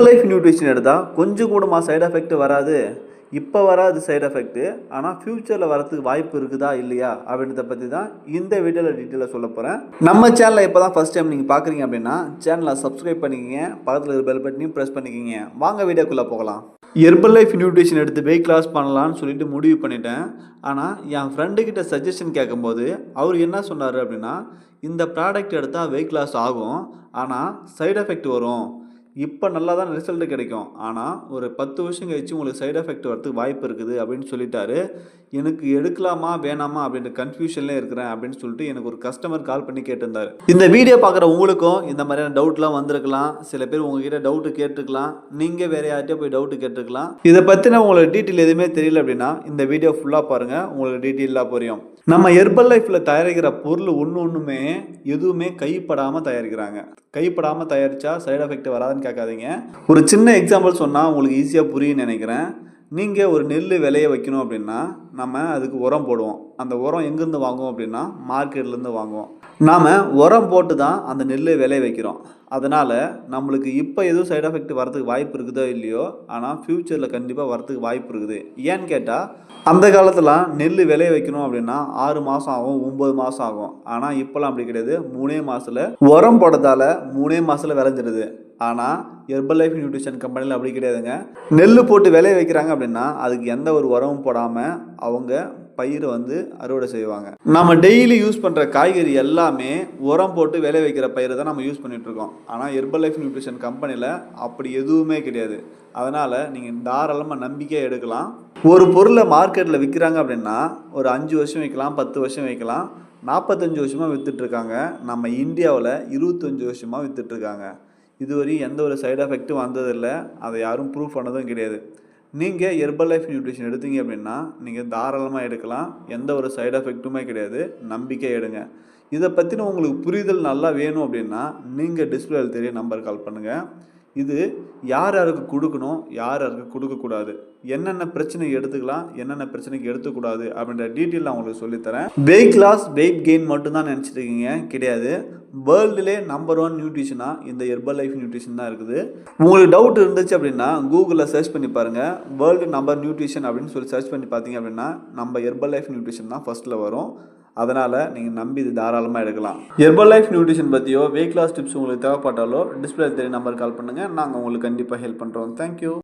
Life nutrition எடுத்தால் கொஞ்சம் கூடமா சைடு எஃபெக்ட் வராது. இப்போ வராது சைடு எஃபெக்ட்டு. ஆனால் ஃப்யூச்சரில் வரதுக்கு வாய்ப்பு இருக்குதா இல்லையா அப்படின்றத பற்றி தான் இந்த வீடியோவில் டீட்டெயிலாக சொல்ல போகிறேன். நம்ம சேனலை இப்போ தான் ஃபஸ்ட் டைம் நீங்கள் பார்க்குறீங்க அப்படின்னா சேனலை சப்ஸ்கிரைப் பண்ணிக்கிங்க, பக்கத்தில் இருக்கிற பெல் பட்டனையும் ப்ரெஸ் பண்ணிக்கிங்க. வாங்க வீடியோக்குள்ளே போகலாம். லைஃப் நியூட்ரிஷன் எடுத்து வெயிட் லாஸ் பண்ணலான்னு சொல்லிட்டு முடிவு பண்ணிட்டேன். ஆனால் என் ஃப்ரெண்டுக்கிட்ட சஜஷன் கேட்கும்போது அவர் என்ன சொன்னார் அப்படின்னா, இந்த ப்ராடக்ட் எடுத்தால் வெயிட் லாஸ் ஆகும், ஆனால் சைடு எஃபெக்ட் வரும். இப்போ நல்லா தான் ரிசல்ட்டு கிடைக்கும், ஆனால் ஒரு 10 வருஷம் கழிச்சு உங்களுக்கு சைடு எஃபெக்ட் வரதுக்கு வாய்ப்பு இருக்குது அப்படின்னு சொல்லிட்டாரு. எனக்கு எடுக்கலாமா வேணாமா அப்படின்ற கன்ஃபியூஷன்லேயே இருக்கிறேன் அப்படின்னு சொல்லிட்டு எனக்கு ஒரு கஸ்டமர் கால் பண்ணி கேட்டிருந்தார். இந்த வீடியோ பார்க்குற உங்களுக்கும் இந்த மாதிரியான டவுட்லாம் வந்திருக்கலாம். சில பேர் உங்ககிட்ட டவுட்டு கேட்டுருக்கலாம், நீங்கள் வேறு யார்கிட்டயோ போய் டவுட்டு கேட்டுருக்கலாம். இதை பற்றின உங்களுக்கு டீட்டெயில் எதுவுமே தெரியல அப்படின்னா இந்த வீடியோ ஃபுல்லாக பாருங்கள், உங்களுக்கு டீட்டெயிலாக புரியும். நம்ம லைஃப்பில் தயாரிக்கிற பொருள் ஒன்றுமே எதுவுமே கைப்படாமல் தயாரிக்கிறாங்க. கைப்படாமல் தயாரித்தா சைடு எஃபெக்ட் வராதுன்னு கேட்காதீங்க. ஒரு சின்ன எக்ஸாம்பிள் சொன்னால் உங்களுக்கு ஈஸியாக புரியும்னு நினைக்கிறேன். நீங்கள் ஒரு நெல் விளைய வைக்கணும் அப்படின்னா நம்ம அதுக்கு உரம் போடுவோம். அந்த உரம் எங்கேருந்து வாங்குவோம் அப்படின்னா மார்க்கெட்லேருந்து வாங்குவோம். நாம் உரம் போட்டு தான் அந்த நெல் விளைய வைக்கிறோம். அதனால் நம்மளுக்கு இப்போ எதுவும் சைடு எஃபெக்ட் வரதுக்கு வாய்ப்பு இருக்குதோ இல்லையோ, ஆனால் ஃப்யூச்சரில் கண்டிப்பாக வரதுக்கு வாய்ப்பு இருக்குது. ஏன்னு கேட்டால் அந்த காலத்தில் நெல் விளைய வைக்கணும் அப்படின்னா 6 மாதம் ஆகும், 9 மாதம் ஆகும். ஆனால் இப்போலாம் அப்படி கிடையாது. 3 மாதத்தில் உரம் போட்டதால் 3 மாதத்தில் விளைஞ்சிடுது. ஆனால் லைஃப் நியூட்ரிஷன் கம்பெனியில் அப்படி கிடையாதுங்க. நெல் போட்டு விளைய வைக்கிறாங்க அப்படின்னா அதுக்கு எந்த ஒரு உரமும் போடாமல் அவங்க பயிரை அறுவடை செய்வாங்க. நம்ம டெய்லி யூஸ் பண்ணுற காய்கறி எல்லாமே உரம் போட்டு விளைய வைக்கிற பயிரை தான் நம்ம யூஸ் பண்ணிட்டு இருக்கோம். ஆனால் லைஃப் நியூட்ரிஷன் கம்பெனியில் அப்படி எதுவுமே கிடையாது. அதனால் நீங்கள் தாராளமாக நம்பிக்கையாக எடுக்கலாம். ஒரு பொருளை மார்க்கெட்டில் விற்கிறாங்க அப்படின்னா ஒரு 5 வருஷம் வைக்கலாம், 10 வருஷம் வைக்கலாம், 45 வருஷமாக விற்றுட்ருக்காங்க. நம்ம இந்தியாவில் 25 வருஷமாக விற்றுட்ருக்காங்க. இதுவரை எந்த ஒரு சைடு எஃபெக்ட்டும் வந்ததில்லை, அதை யாரும் ப்ரூவ் பண்ணதும் கிடையாது. நீங்கள் லைஃப் நியூட்ரிஷன் எடுத்தீங்க அப்படின்னா நீங்கள் தாராளமாக எடுக்கலாம். எந்த ஒரு சைடு எஃபெக்ட்டுமே கிடையாது. நம்பிக்கை எடுங்க. இதை பற்றின உங்களுக்கு புரிதல் நல்லா வேணும் அப்படின்னா நீங்கள் டிஸ்பிளேல தெரிய நம்பர் கால் பண்ணுங்கள். இது யார் யாருக்கு கொடுக்கணும், யார் யாருக்கு கொடுக்கக்கூடாது, என்னென்ன பிரச்சனை எடுத்துக்கலாம், என்னென்ன பிரச்சனைக்கு எடுத்துக்கூடாது அப்படின்ற டீட்டெயில் நான் உங்களுக்கு சொல்லித்தரேன். வெயிட் லாஸ் வெயிட் கெயின் மட்டும்தான் நினச்சிட்டு இருக்கீங்க, கிடையாது. வேர்ல்டுலே நம்பர் 1 நியூட்ரிஷனாக இந்த லைஃப் நியூட்ரிஷன் தான் இருக்குது. உங்களுக்கு டவுட் இருந்துச்சு அப்படின்னா கூகுளில் சர்ச் பண்ணி பாருங்கள். வேர்ல்டு நம்பர் நியூட்ரிஷன் அப்படின்னு சொல்லி சர்ச் பண்ணி பார்த்தீங்க அப்படின்னா நம்ம லைஃப் நியூட்ரிஷன் தான் ஃபஸ்ட்டில் வரும். அதனால் நீங்கள் நம்பி இது தாராளமாக எடுக்கலாம். லைஃப் நியூட்ரிஷன் பற்றியோ வெயிட் லாஸ் டிப்ஸ் உங்களுக்கு தேவைப்பட்டாலோ டிஸ்பிளே தெரிய நம்பர் கால் பண்ணுங்கள். நாங்கள் உங்களுக்கு கண்டிப்பாக ஹெல்ப் பண்ணுறோம். தேங்க்யூ.